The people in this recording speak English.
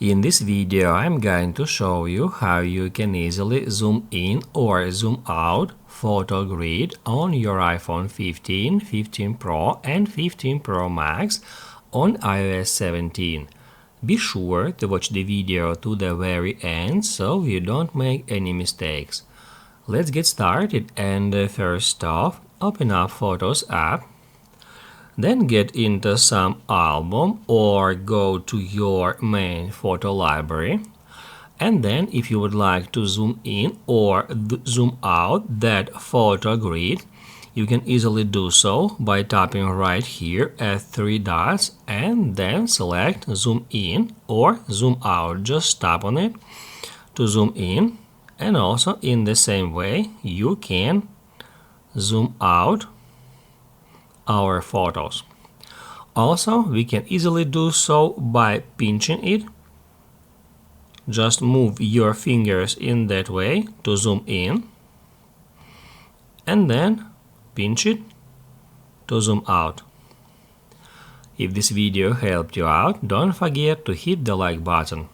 In this video, I'm going to show you how you can easily zoom in or zoom out photo grid on your iPhone 15, 15 Pro and 15 Pro Max on iOS 17. Be sure to watch the video to the very end so you don't make any mistakes. Let's get started, and first off, open up Photos app. Then get into some album or go to your main photo library. And then if you would like to zoom in or zoom out that photo grid, you can easily do so by tapping right here at three dots and then select zoom in or zoom out. Just tap on it to zoom in, and also in the same way you can zoom out our photos. Also, we can easily do so by pinching it. Just move your fingers in that way to zoom in, and then pinch it to zoom out. If this video helped you out, don't forget to hit the like button.